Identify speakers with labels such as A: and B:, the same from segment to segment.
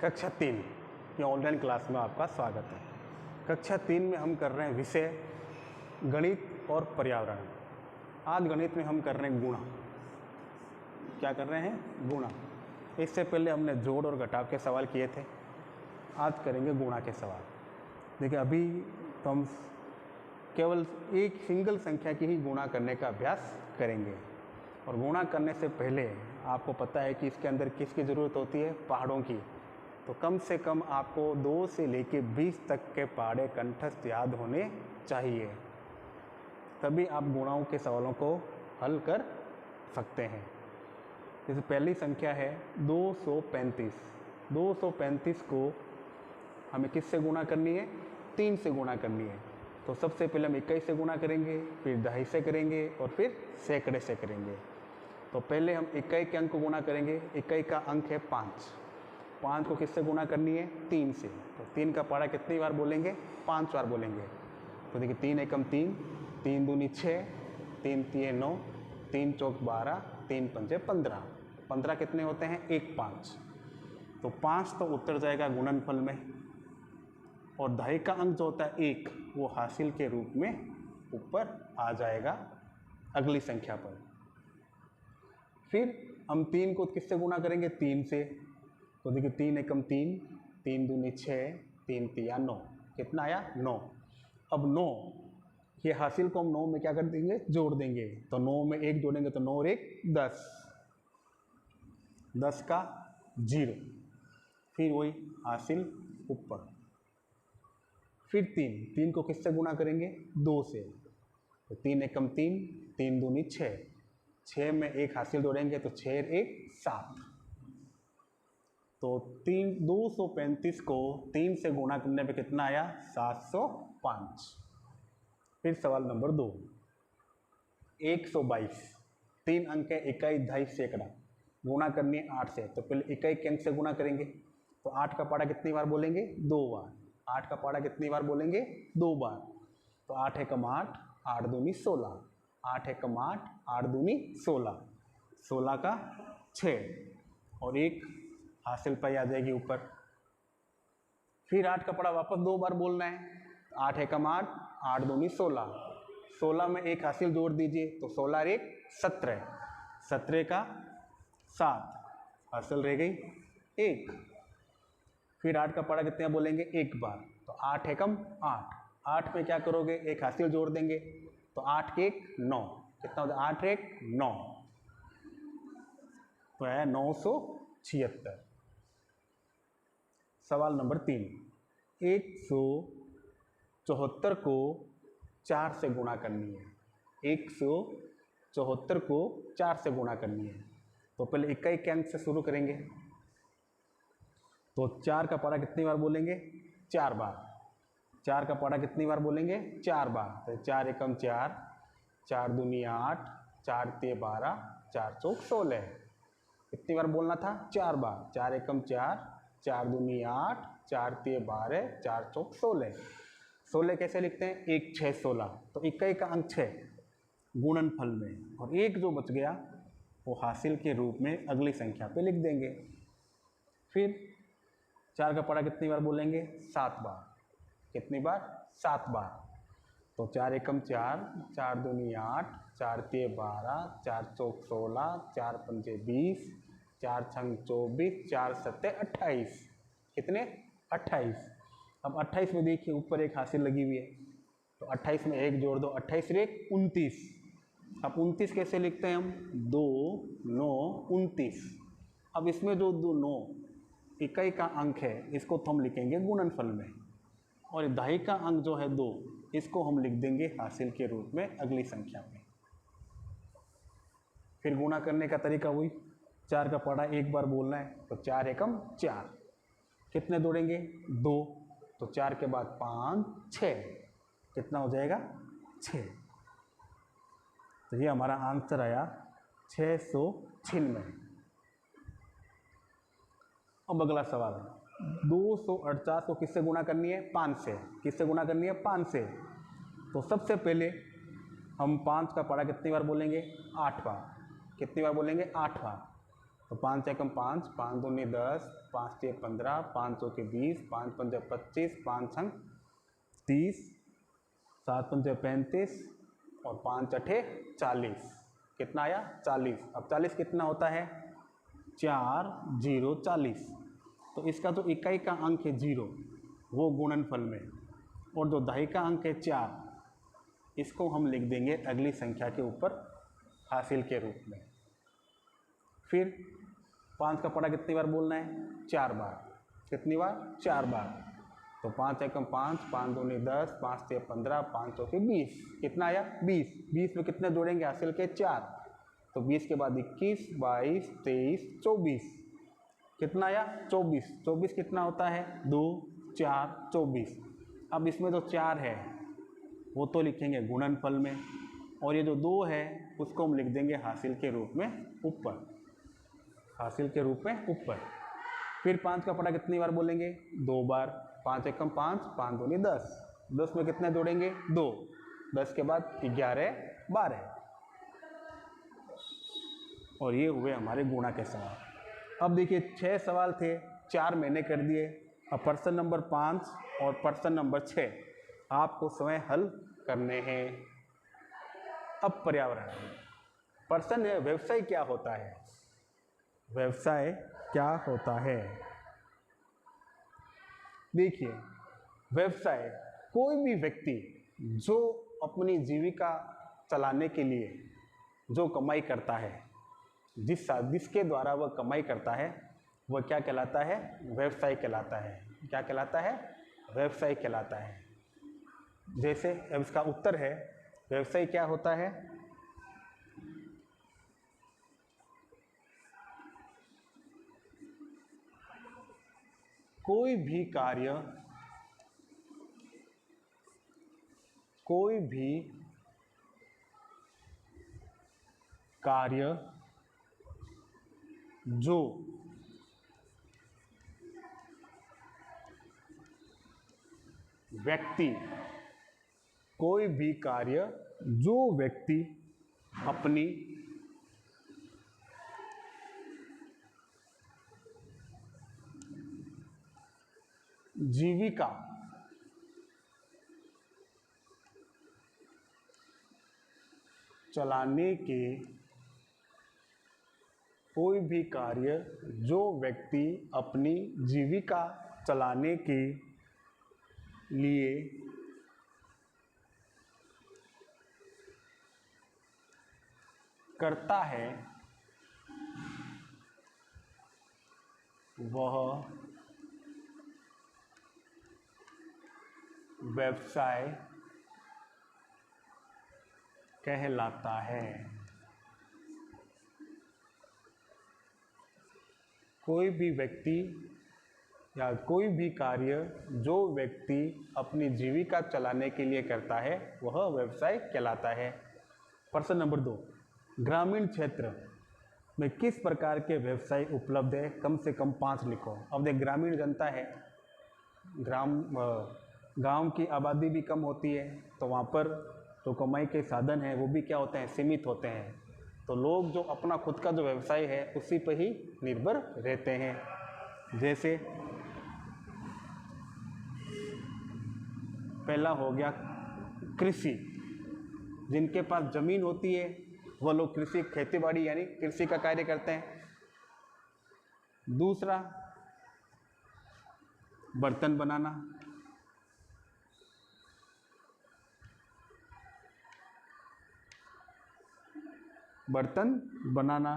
A: कक्षा 3 की online class में आपका स्वागत है। कक्षा 3 में हम कर रहे हैं विषय गणित और पर्यावरण। आज गणित में हम कर रहे हैं गुणा। क्या कर रहे हैं? गुणा। इससे पहले हमने जोड़ और घटाव के सवाल किए थे, आज करेंगे गुणा के सवाल। देखिए अभी तो हम केवल एक सिंगल संख्या की ही गुणा करने का अभ्यास करेंगे। और गुणा करने से पहले आपको पता है कि इसके अंदर किसकी ज़रूरत होती है? पहाड़ों की। तो कम से कम आपको 2 से लेकर 20 तक के पहाड़े कंठस्थ याद होने चाहिए, तभी आप गुणाओं के सवालों को हल कर सकते हैं। जैसे पहली संख्या है 235। 235 को हमें किससे गुणा करनी है? 3 से गुणा करनी है। तो सबसे पहले हम इकाई से गुणा करेंगे, फिर दहाई से करेंगे और फिर सैकड़े से करेंगे। तो पहले हम इकाई के अंक को गुणा करेंगे। इकाई का अंक है 5। 5 को किससे गुणा करनी है? 3 से। तो 3 का पहाड़ा कितनी बार बोलेंगे? 5 बार बोलेंगे। तो देखिए 3 एकम 3, 3 दूनी 6, 3 तिये 9, 3 चौक 12, 3 पंजे 15। 15 कितने होते हैं? 1 5। तो 5 तो उतर जाएगा गुणनफल में, और दहाई का अंक जो होता है 1, वो हासिल के रूप में ऊपर आ जाएगा अगली संख्या पर। फिर हम 3 को किससे गुणा करेंगे? 3 से। तो देखिए 3 एकम 3, 3 दूनी 6, 3 तिया 9। कितना आया? 9। अब 9 ये हासिल को हम 9 में क्या कर देंगे? जोड़ देंगे। तो 9 में 1 जोड़ेंगे तो 9 और 1 10। 10 का 0। फिर वही हासिल ऊपर। फिर 3 को किससे गुणा करेंगे? 2 से। तो 3 एकम 3, 3 दूनी 6, 6 में 1 हासिल जोड़ेंगे तो 6 और 1 7। तो 235 को 3 से गुणा करने पे कितना आया? 705। फिर सवाल नंबर 2, 122। 3 अंक है, इकाई दहाई सैकड़ा। गुणा करनी है 8 से। तो पहले इकाई के अंक से गुणा करेंगे। तो 8 का पहाड़ा कितनी बार बोलेंगे? 2 बार। 8 का पहाड़ा कितनी बार बोलेंगे? 2 बार। तो 8 एकम 8, 8 दूनी 16, 8 एकम 8, 8 दूनी 16, 16 का 6 और 1 हासिल पाई आ जाएगी ऊपर। फिर 8 का पहाड़ा वापस 2 बार बोलना है। 8 एकम 8, 8 दूनी 16, 16 में 1 हासिल जोड़ दीजिए तो 16 और 1 17, 17 का 7 हासिल रह गई 1। फिर 8 का पहाड़ा कितने बोलेंगे? 1 बार। तो 8 एकम 8, 8 में क्या करोगे? 1 हासिल जोड़ देंगे तो 8 के 1 9। कितना होता है? 8 1 9, तो है 976। सवाल नंबर 3, 174 को 4 से गुणा करनी है। 174 को 4 से गुणा करनी है। तो पहले इकाई के अंक से शुरू करेंगे। तो 4 का पहाड़ा कितनी बार बोलेंगे? 4 बार। 4 का पहाड़ा कितनी बार बोलेंगे? 4 बार। तो 4 एकम 4, 4 दूनी 8, 4 तिये 12, 4 चौक 16। कितनी बार बोलना था? 4 बार। 4 एकम 4, 4 दूनी 8, 4 तिये 12, 4 चौक 16। 16 कैसे लिखते हैं? 1 6 16। तो इकाई का अंक 6 गुणनफल में, और 1 जो बच गया वो हासिल के रूप में अगली संख्या पे लिख देंगे। फिर 4 का पहाड़ा कितनी बार बोलेंगे? 7 बार। कितनी बार? 7 बार। तो 4 एकम 4, 4 दूनी 8, 4 तिये 12, 4 चौक 16, 4 पंजे 20, 4 छंग 24, 4 सत्ते 28। कितने? 28। अब 28 में देखिए ऊपर 1 हासिल लगी हुई है, तो 28 में 1 जोड़ दो, 28 और 1 29। अब 29 कैसे लिखते हैं हम? 2 9 29। अब इसमें जो 2 9 इकाई का अंक है, इसको तो हम लिखेंगे गुणनफल में, और दहाई का अंक जो है 2, इसको हम लिख देंगे हासिल के रूप में अगली संख्या में। फिर गुणा करने का तरीका हुई, 4 का पहाड़ा 1 बार बोलना है। तो 4 एकम 4, कितने जोड़ेंगे? 2। तो 4 के बाद 5 6, कितना हो जाएगा? 6। तो ये हमारा आंसर आया 696। अब अगला सवाल, 248 को किससे गुणा करनी है? 5 से। किससे गुणा करनी है? 5 से। तो सबसे पहले हम 5 का पहाड़ा कितनी बार बोलेंगे? 8 बार। कितनी बार बोलेंगे? 8 बार। तो 5 एकम 5, 5 दूनी 10, 5 6 15, 5 चौके 20, 5 पंजे 25, 5 छंग 30, 7 पंजे 35 और 5 अठे 40। कितना आया? 40। अब 40 कितना होता है? 4 0 40। तो इसका जो इकाई का अंक है 0 वो गुणनफल में, और जो दहाई का अंक है 4 इसको हम लिख देंगे अगली संख्या के ऊपर हासिल के रूप में। फिर 5 का पढ़ा कितनी बार बोलना है? 4 बार। कितनी बार? 4 बार। तो 5 एकम 5, 5 दूनी 10, 5 6 15, 5 चौके 20। कितना आया? 20। 20 में कितने जोड़ेंगे? हासिल के 4। तो 20 के बाद 21, 22, 23, 24। कितना आया? 24। 24 कितना होता है? 2 4 24। अब इसमें जो 4 है वो तो लिखेंगे गुणनफल में, और ये जो 2 है उसको हम लिख देंगे हासिल के रूप में ऊपर। हासिल के रूप में ऊपर। फिर 5 का पढ़ा कितनी बार बोलेंगे? 2 बार। 5 एकम 5, 5 दूनी 10। 10 में कितने जोड़ेंगे? 2। 10 के बाद 11 12। और ये हुए हमारे गुणा के सवाल। अब देखिए 6 सवाल थे, 4 मैंने कर दिए। अब प्रश्न नंबर 5 और प्रश्न नंबर 6 आपको स्वयं हल करने हैं। अब पर्यावरण। प्रश्न है व्यवसाय क्या होता है? व्यवसाय क्या होता है? देखिए व्यवसाय कोई भी व्यक्ति जो अपनी जीविका चलाने के लिए जो कमाई करता है, जिसके द्वारा वह कमाई करता है, वह क्या कहलाता है? व्यवसाय कहलाता है। क्या कहलाता है? व्यवसाय कहलाता है। जैसे अब इसका उत्तर है व्यवसाय क्या होता है? कोई भी कार्य जो व्यक्ति, कोई भी कार्य जो व्यक्ति अपनी जीविका चलाने के, कोई भी कार्य जो व्यक्ति अपनी जीविका चलाने के लिए करता है वह व्यवसाय कहलाता है। कोई भी व्यक्ति या कोई भी कार्य जो व्यक्ति अपनी जीविका चलाने के लिए करता है वह व्यवसाय कहलाता है। प्रश्न नंबर 2, ग्रामीण क्षेत्र में किस प्रकार के व्यवसाय उपलब्ध है? कम से कम 5 लिखो। अब देख ग्रामीण जनता है, गांव की आबादी भी कम होती है, तो वहाँ पर जो कमाई के साधन हैं वो भी क्या होते हैं? सीमित होते हैं। तो लोग जो अपना खुद का जो व्यवसाय है उसी पर ही निर्भर रहते हैं। जैसे पहला हो गया कृषि, जिनके पास जमीन होती है वह लोग कृषि, खेती बाड़ी यानी कृषि का कार्य करते हैं। दूसरा बर्तन बनाना, बर्तन बनाना।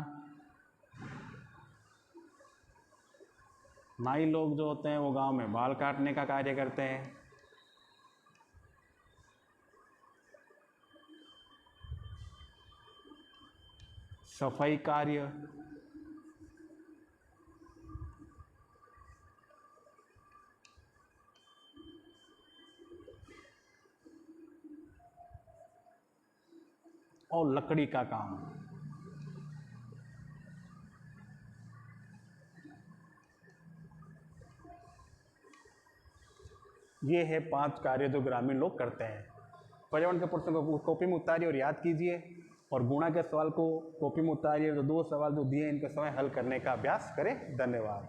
A: नाई लोग जो होते हैं वो गांव में बाल काटने का कार्य करते हैं। सफाई कार्य, और लकड़ी का काम। ये है 5 कार्य जो ग्रामीण लोग करते हैं। पर्यावरण के प्रश्न को कॉपी में उतारिए और याद कीजिए, और गुणा के सवाल को कॉपी में उतारिए, तो 2 सवाल जो दिए इनके समय हल करने का अभ्यास करें। धन्यवाद।